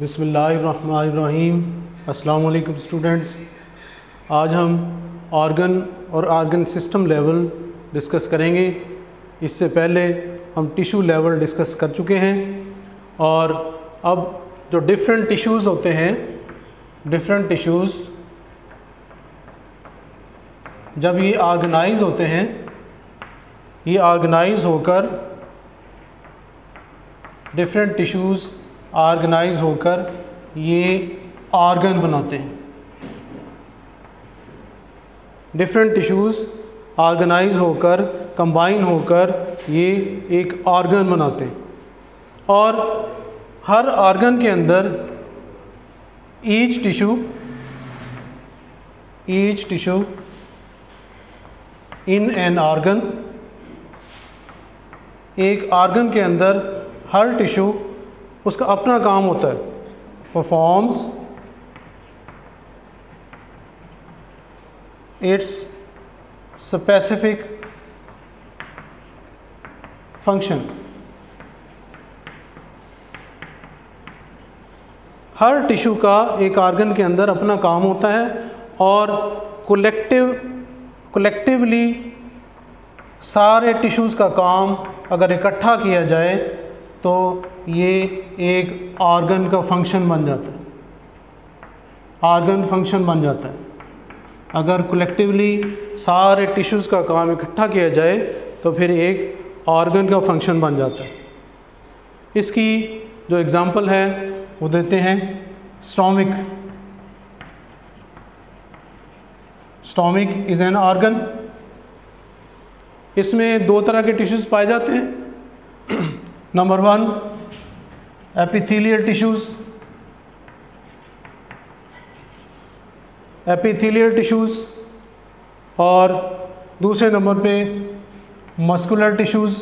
बिस्मिल्लाहिर्रहमानिर्रहीम। अस्सलाम वालेकुम स्टूडेंट्स। आज हम ऑर्गन और ऑर्गन सिस्टम लेवल डिस्कस करेंगे। इससे पहले हम टिश्यू लेवल डिस्कस कर चुके हैं और अब जो डिफरेंट टिश्यूज़ होते हैं, डिफरेंट टिश्यूज़ जब ये ऑर्गेनाइज होते हैं, ये ऑर्गेनाइज होकर डिफरेंट टिश्यूज़ ऑर्गेनाइज होकर ये ऑर्गन बनाते हैं। डिफरेंट टिश्यूज़ ऑर्गेनाइज होकर कंबाइन होकर ये एक ऑर्गन बनाते हैं और हर ऑर्गन के अंदर each tissue in an organ, एक ऑर्गन के अंदर हर टिश्यू उसका अपना काम होता है, performs it's specific function. Her tissue का एक ऑर्गन के अंदर अपना काम होता है और कोलेक्टिवली सारे टिश्यूज़ का काम अगर इकट्ठा किया जाए तो ये एक ऑर्गन का फंक्शन बन जाता है, ऑर्गन फंक्शन बन जाता है। अगर कलेक्टिवली सारे टिश्यूज़ का काम इकट्ठा किया जाए तो फिर एक ऑर्गन का फंक्शन बन जाता है। इसकी जो एग्ज़ाम्पल है वो देते हैं stomach. Stomach is an organ. इसमें दो तरह के टिश्यूज़ पाए जाते हैं। Number 1 epithelial tissues. Epithelial tissues और दूसरे नंबर पे मस्कुलर टिश्यूज़।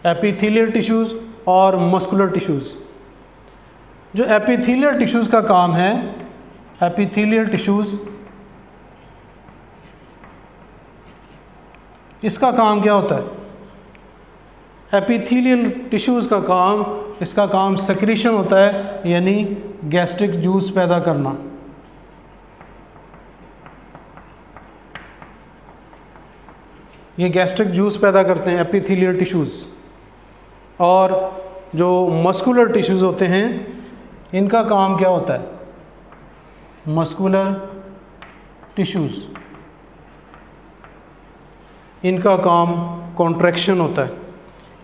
एपिथेलियल टिश्यूज़ और मस्कुलर टिश्यूज़। जो एपिथेलियल टिश्यूज़ का काम है, एपिथेलियल टिश्यूज़, इसका काम क्या होता है? एपिथेलियल टिश्यूज़ का काम, इसका काम सेक्रीशन होता है, यानी गैस्ट्रिक जूस पैदा करना। ये गैस्ट्रिक जूस पैदा करते हैं एपिथेलियल टिश्यूज़। और जो मस्कुलर टिश्यूज़ होते हैं, इनका काम क्या होता है? मस्कुलर टिश्यूज़, इनका काम कॉन्ट्रैक्शन होता है।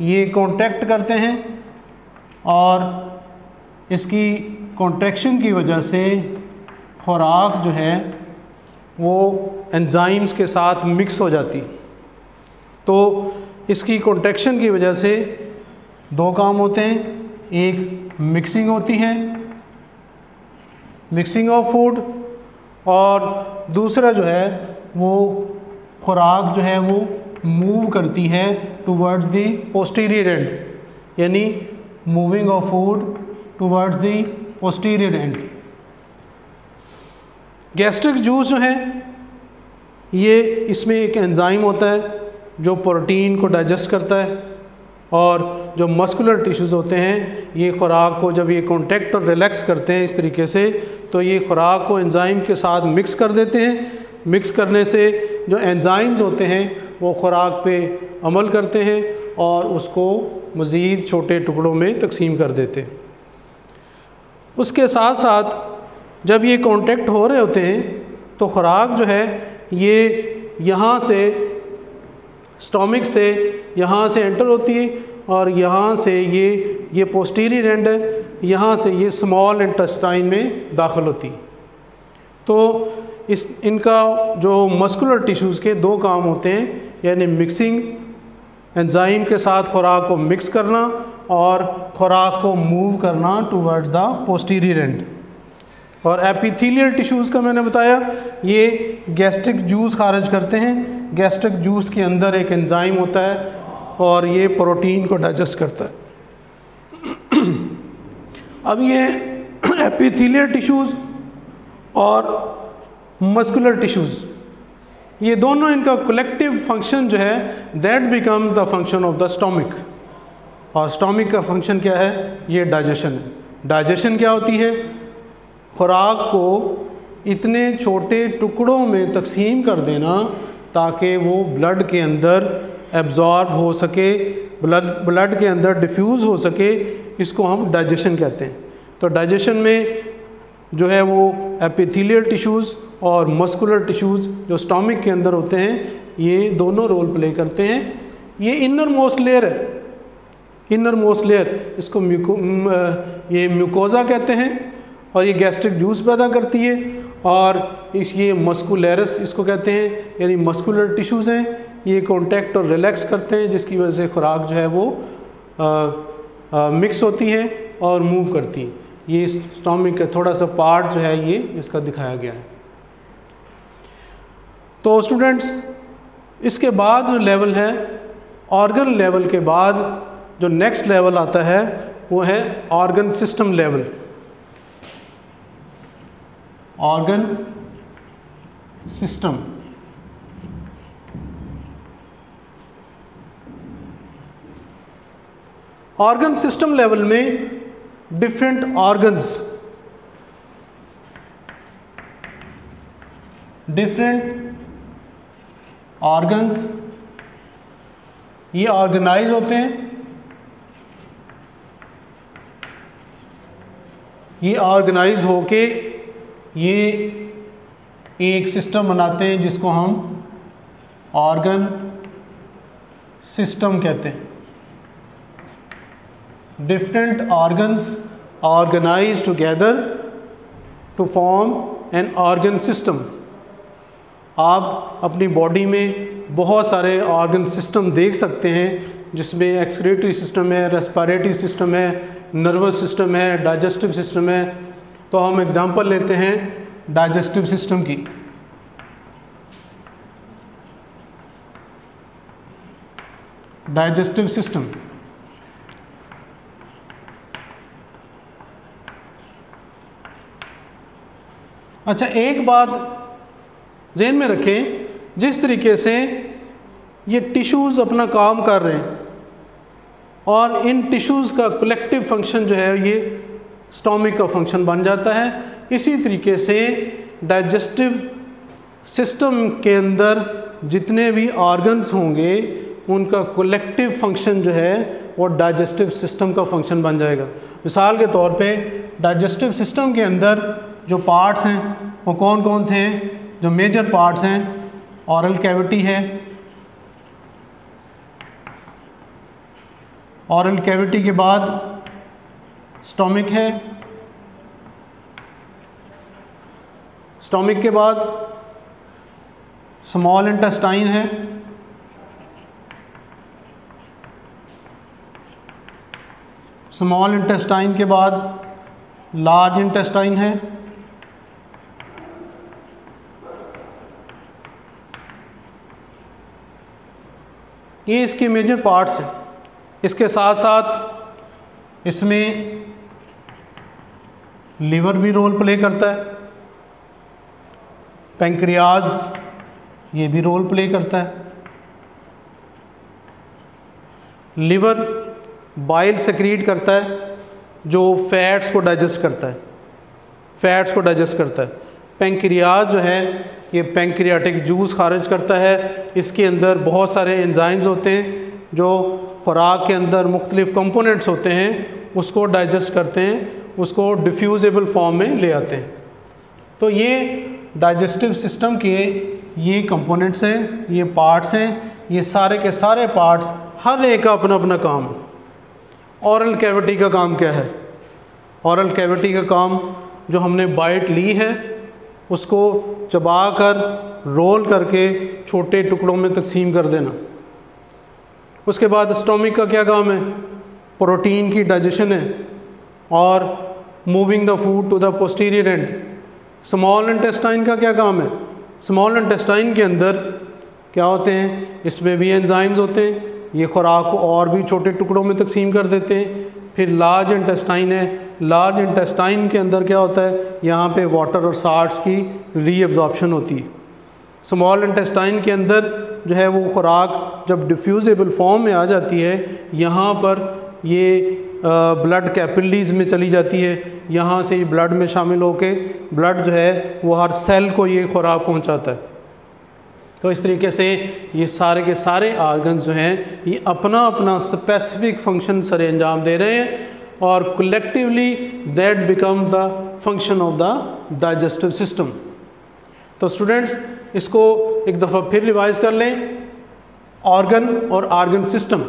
ये कॉन्ट्रैक्ट करते हैं और इसकी कॉन्ट्रैक्शन की वजह से खुराक जो है वो एंजाइम्स के साथ मिक्स हो जाती है। तो इसकी कॉन्ट्रैक्शन की वजह से दो काम होते हैं। एक मिक्सिंग होती है, मिक्सिंग ऑफ फूड, और दूसरा जो है वो खुराक जो है वो मूव करती है टुवर्ड्स दी पोस्टीरियर एंड, यानी moving of food towards the posterior and. Gastric juice जो है ये, इसमें एक एंजाइम होता है जो प्रोटीन को डाइजेस्ट करता है, और जो मस्कुलर टिश्यूज़ होते हैं ये खुराक को जब ये कॉन्टैक्ट और रिलैक्स करते हैं इस तरीके से, तो ये खुराक को एंजाइम के साथ मिक्स कर देते हैं। मिक्स करने से जो एंजाइम्स होते हैं वो खुराक पे अमल करते हैं और उसको मज़ीद छोटे टुकड़ों में तकसीम कर देते हैं। उसके साथ साथ जब ये कॉन्टैक्ट हो रहे होते हैं तो खुराक जो है ये यहाँ से, स्टोमिक से यहाँ से एंटर होती है और यहाँ से ये पोस्टीरियर एंड है, यहाँ से ये स्मॉल इंटेस्टाइन में दाखिल होती है। तो इनका जो मस्कुलर टिश्यूज़ के दो काम होते हैं, यानी मिक्सिंग, एंजाइम के साथ खुराक को मिक्स करना और खुराक को मूव करना टुवर्ड्स द पोस्टीरियर एंड। और एपिथेलियल टिश्यूज़ का मैंने बताया ये गैस्ट्रिक जूस खारिज करते हैं। गैस्ट्रिक जूस के अंदर एक एंजाइम होता है और ये प्रोटीन को डाइजेस्ट करता है। अब ये एपिथेलियल टिश्यूज़ और मस्कुलर टिश्यूज़, ये दोनों इनका कलेक्टिव फंक्शन जो है that becomes the function of the stomach. और स्टोमिक का फंक्शन क्या है? ये डाइजेशन है। डाइजेशन क्या होती है? खुराक को इतने छोटे टुकड़ों में तकसीम कर देना ताकि वो ब्लड के अंदर एब्जॉर्ब हो सके, ब्लड के अंदर डिफ्यूज़ हो सके, इसको हम डाइजेशन कहते हैं। तो डाइजेशन में जो है वो एपिथेलियल टिश्यूज़ और मस्कुलर टिश्यूज़ जो स्टोमिक के अंदर होते हैं, ये दोनों रोल प्ले करते हैं। ये इनर मोस्ट लेयर है, इनर मोस्ट लेयर, इसको ये म्यूकोजा कहते हैं और ये गैस्ट्रिक जूस पैदा करती है। और ये मस्कुलरस इसको कहते हैं, यानी मस्कुलर टिश्यूज़ हैं, ये कॉन्टैक्ट और रिलैक्स करते हैं, जिसकी वजह से खुराक जो है वो मिक्स होती है और मूव करती है। ये स्टोमिक का थोड़ा सा पार्ट जो है ये इसका दिखाया गया है। तो स्टूडेंट्स, इसके बाद जो लेवल है, ऑर्गन लेवल के बाद जो नेक्स्ट लेवल आता है वो है organ system level. Organ system, organ system level में डिफरेंट ऑर्गन्स, ये ऑर्गेनाइज होते हैं, ये ऑर्गेनाइज होके ये एक सिस्टम बनाते हैं जिसको हम ऑर्गन सिस्टम कहते हैं। Different organs organize together to form an organ system. आप अपनी बॉडी में बहुत सारे ऑर्गन सिस्टम देख सकते हैं, जिसमें एक्सक्रीटरी सिस्टम है, रेस्पिरेटरी सिस्टम है, नर्वस सिस्टम है, डाइजेस्टिव सिस्टम है। तो हम एग्जांपल लेते हैं डाइजेस्टिव सिस्टम की। डाइजेस्टिव सिस्टम, अच्छा एक बात ज़हन में रखें, जिस तरीके से ये टिश्यूज़ अपना काम कर रहे हैं और इन टिश्यूज़ का कलेक्टिव फंक्शन जो है ये स्टोमिक का फंक्शन बन जाता है, इसी तरीके से डाइजेस्टिव सिस्टम के अंदर जितने भी ऑर्गन्स होंगे उनका कलेक्टिव फंक्शन जो है वो डाइजेस्टिव सिस्टम का फंक्शन बन जाएगा। मिसाल के तौर पे डाइजेस्टिव सिस्टम के अंदर जो पार्ट्स हैं वो कौन कौन से हैं? जो मेजर पार्ट्स हैं, ऑरल कैविटी है, ऑरल कैविटी के बाद स्टोमिक है, स्टोमिक के बाद स्मॉल इंटेस्टाइन है, स्मॉल इंटेस्टाइन के बाद लार्ज इंटेस्टाइन है, ये इसके मेजर पार्ट्स हैं। इसके साथ साथ इसमें लीवर भी रोल प्ले करता है, पैंक्रियाज ये भी रोल प्ले करता है। लीवर बाइल सेक्रीट करता है जो फैट्स को डाइजेस्ट करता है, फैट्स को डाइजेस्ट करता है। पैंक्रियाज जो है ये पैंक्रियाटिक जूस खारिज करता है। इसके अंदर बहुत सारे एंजाइम्स होते हैं जो खुराक के अंदर मुख्तलिफ कंपोनेंट्स होते हैं उसको डाइजेस्ट करते हैं, उसको डिफ्यूजेबल फॉर्म में ले आते हैं। तो ये डाइजेस्टिव सिस्टम के ये कंपोनेंट्स हैं, ये पार्ट्स हैं, ये सारे के सारे पार्ट्स हर एक का अपना अपना काम है। ऑरल कैविटी का काम क्या है? ऑरल कैविटी का काम जो हमने बाइट ली है उसको चबाकर रोल करके छोटे टुकड़ों में तकसीम कर देना। उसके बाद स्टोमिक का क्या काम है? प्रोटीन की डाइजेशन है और moving the food to the posterior end. Small intestine का क्या काम है? स्मॉल इंटेस्टाइन के अंदर क्या होते हैं? इसमें भी एंजाइम्स होते हैं, ये खुराक को और भी छोटे टुकड़ों में तकसीम कर देते हैं। फिर लार्ज इंटेस्टाइन है, लार्ज इंटेस्टाइन के अंदर क्या होता है? यहाँ पे वाटर और साल्ट्स की रीअब्जॉर्प्शन होती है। स्मॉल इंटेस्टाइन के अंदर जो है वो खुराक जब डिफ्यूजेबल फॉर्म में आ जाती है, यहाँ पर ये ब्लड कैपिलरीज में चली जाती है, यहाँ से ब्लड में शामिल होके ब्लड जो है वो हर सेल को ये खुराक पहुँचाता है। तो इस तरीके से ये सारे के सारे आर्गन्स जो हैं ये अपना अपना स्पेसिफिक फंक्शन सर अंजाम दे रहे हैं और collectively that become the function of the digestive system. तो स्टूडेंट्स इसको एक दफ़ा फिर रिवाइज कर लें। ऑर्गन और ऑर्गन सिस्टम।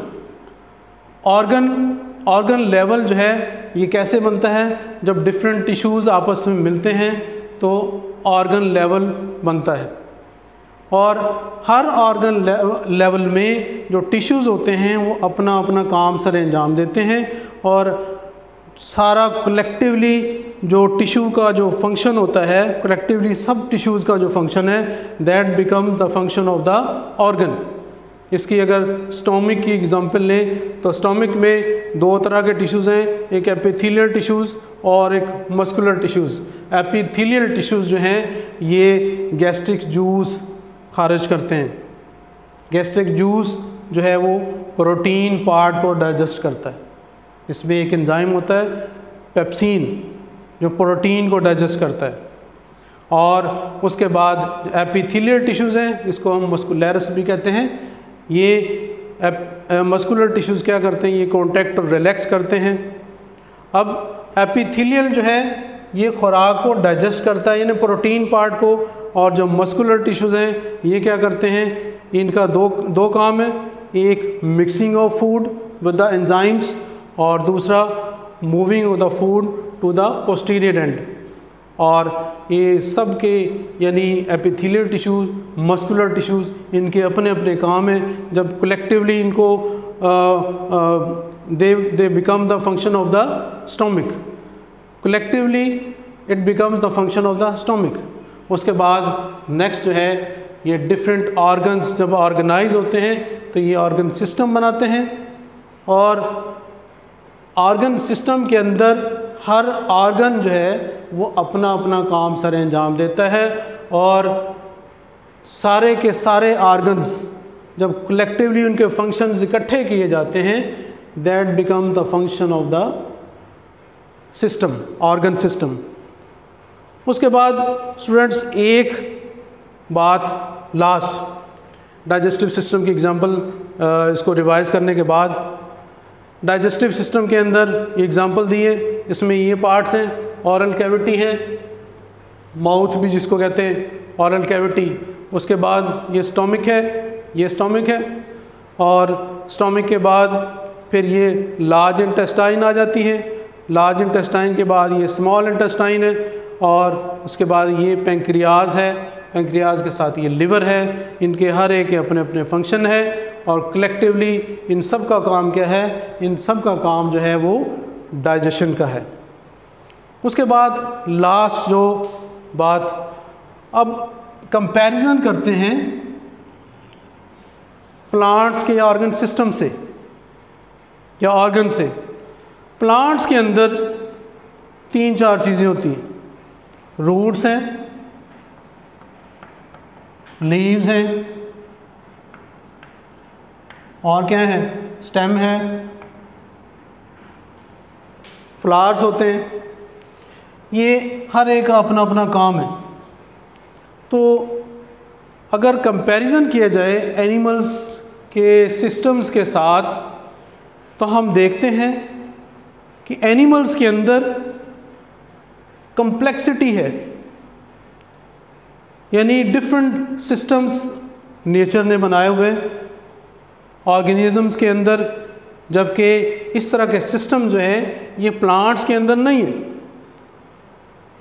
ऑर्गन लेवल जो है ये कैसे बनता है, जब डिफरेंट टिश्यूज़ आपस में मिलते हैं तो ऑर्गन लेवल बनता है। और हर ऑर्गन लेवल में जो टिश्यूज़ होते हैं वो अपना अपना काम सर अंजाम देते हैं और सारा कलेक्टिवली जो टिश्यू का जो फंक्शन होता है, कलेक्टिवली सब टिश्यूज़ का जो फंक्शन है, that becomes the function of the organ. इसकी अगर स्टोमिक की एग्जांपल लें तो स्टोमिक में दो तरह के टिश्यूज़ हैं, एक एपिथेलियल टिश्यूज़ और एक मस्कुलर टिश्यूज़। एपिथेलियल टिश्यूज़ जो हैं ये गैस्ट्रिक जूस खारिज करते हैं। गैस्ट्रिक जूस जो है वो प्रोटीन पार्ट को डाइजेस्ट करता है। इसमें एक एंजाइम होता है पेप्सिन जो प्रोटीन को डाइजेस्ट करता है। और उसके बाद एपिथेलियल टिश्यूज़ हैं, इसको हम मस्कुलरस भी कहते हैं। ये मस्कुलर टिश्यूज़ क्या करते हैं, ये कॉन्टैक्ट और रिलैक्स करते हैं। अब एपिथेलियल जो है ये खुराक को डाइजेस्ट करता है, यानी प्रोटीन पार्ट को, और जो मस्कुलर टिश्यूज़ हैं ये क्या करते हैं, इनका दो काम है, एक mixing of food with the enzymes और दूसरा moving of the food to the posterior end. और ये सब के यानी एपिथेलियल टिश्यूज़, मस्कुलर टिश्यूज़, इनके अपने अपने काम हैं। जब कलेक्टिवली इनको they become the function of the stomach, collectively it becomes the function of the stomach. उसके बाद नेक्स्ट जो है ये डिफरेंट ऑर्गन्स जब ऑर्गेनाइज होते हैं तो ये ऑर्गन सिस्टम बनाते हैं। और ऑर्गन सिस्टम के अंदर हर ऑर्गन जो है वो अपना अपना काम सर अंजाम देता है और सारे के सारे ऑर्गन्स जब कलेक्टिवली उनके फंक्शंस इकट्ठे किए जाते हैं, that become the function of the system, organ system. उसके बाद स्टूडेंट्स एक बात लास्ट डाइजेस्टिव सिस्टम की एग्जांपल इसको रिवाइज करने के बाद, डाइजेस्टिव सिस्टम के अंदर ये एग्जांपल दिए, इसमें ये पार्ट्स हैं, ऑरल कैविटी है, माउथ भी जिसको कहते हैं ऑरल कैविटी। उसके बाद ये स्टोमिक है, ये स्टोमिक है, और स्टोमिक के बाद फिर ये लार्ज इंटेस्टाइन आ जाती है, लार्ज इंटेस्टाइन के बाद ये स्मॉल इंटेस्टाइन है, और उसके बाद ये पेंक्रियाज है, पेंक्रियाज के साथ ये लिवर है। इनके हर एक के अपने अपने फंक्शन है और कलेक्टिवली इन सब का काम क्या है, इन सब का काम जो है वो डाइजेशन का है। उसके बाद लास्ट जो बात, अब कंपैरिजन करते हैं प्लांट्स के ऑर्गन सिस्टम से या ऑर्गन से। प्लांट्स के अंदर 3-4 चीज़ें होती हैं, रूट्स हैं, लीव्स हैं, और क्या है, स्टेम है, फ्लावर्स होते हैं। ये हर एक का अपना अपना काम है। तो अगर कंपैरिजन किया जाए एनिमल्स के सिस्टम्स के साथ तो हम देखते हैं कि एनिमल्स के अंदर कम्प्लेक्सिटी है, यानी डिफरेंट सिस्टम्स नेचर ने बनाए हुए ऑर्गेनिजम्स के अंदर, जबकि इस तरह के सिस्टम जो है ये प्लांट्स के अंदर नहीं है।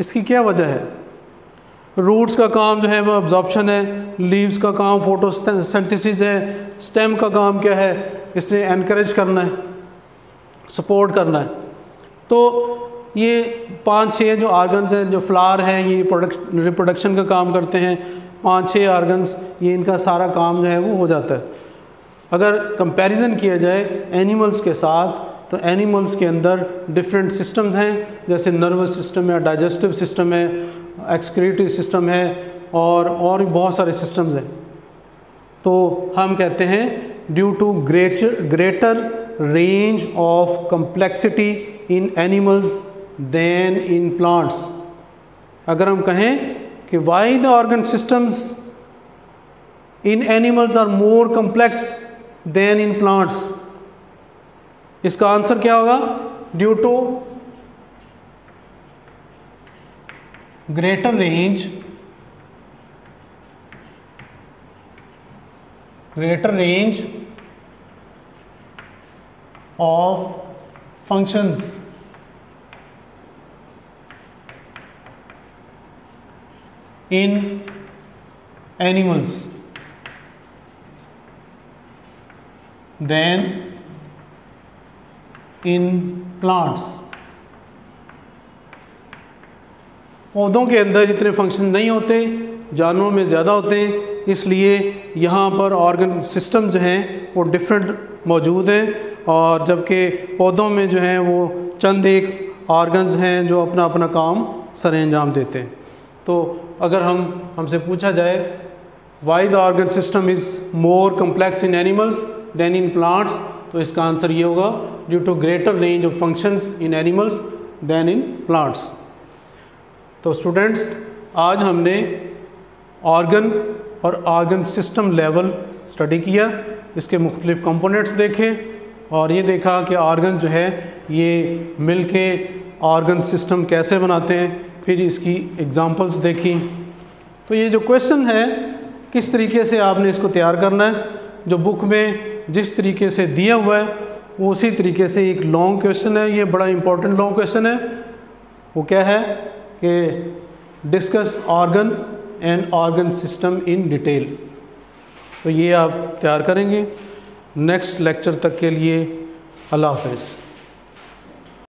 इसकी क्या वजह है? रूट्स का काम जो है वो अब्जॉर्प्शन है, लीव्स का काम फोटोसिंथेसिस है, स्टेम का काम क्या है, इसने एनकरेज करना है, सपोर्ट करना है। तो ये 5-6 जो आर्गन्स हैं, जो फ्लावर हैं ये रिप्रोडक्शन का काम करते हैं, 5-6 आर्गन्स, ये इनका सारा काम जो है वो हो जाता है। अगर कंपैरिजन किया जाए एनिमल्स के साथ तो एनिमल्स के अंदर डिफरेंट सिस्टम्स हैं, जैसे नर्वस सिस्टम है, डाइजेस्टिव सिस्टम है, एक्सक्रीटरी सिस्टम है, और भी बहुत सारे सिस्टम्स हैं। तो हम कहते हैं due to greater range of complexity in animals than in plants. अगर हम कहें कि why the organ systems in animals are more complex than in plants, इसका आंसर क्या होगा? Due to greater range of functions in animals than in plants. पौधों के अंदर इतने फंक्शन नहीं होते, जानवरों में ज़्यादा होते हैं, इसलिए यहाँ पर ऑर्गन सिस्टम जो हैं वो डिफरेंट मौजूद हैं, और जबकि पौधों में जो हैं वो चंद एक ऑर्गन्स हैं जो अपना अपना काम सरे अंजाम देते हैं। तो अगर हमसे पूछा जाए why the organ system is more complex in animals than in plants, तो इसका आंसर ये होगा due to greater range of functions in animals than in plants. तो स्टूडेंट्स, आज हमने ऑर्गन और ऑर्गन सिस्टम लेवल स्टडी किया, इसके मुख्तलिफ कंपोनेंट्स देखे, और ये देखा कि ऑर्गन जो है ये मिलके ऑर्गन सिस्टम कैसे बनाते हैं, फिर इसकी एग्जांपल्स देखी। तो ये जो क्वेश्चन है किस तरीके से आपने इसको तैयार करना है, जो बुक में जिस तरीके से दिया हुआ है वो उसी तरीके से एक लॉन्ग क्वेश्चन है, ये बड़ा इंपॉर्टेंट लॉन्ग क्वेश्चन है। वो क्या है कि discuss organ and organ system in detail. तो ये आप तैयार करेंगे। नेक्स्ट लेक्चर तक के लिए अल्लाह हाफ़िज़।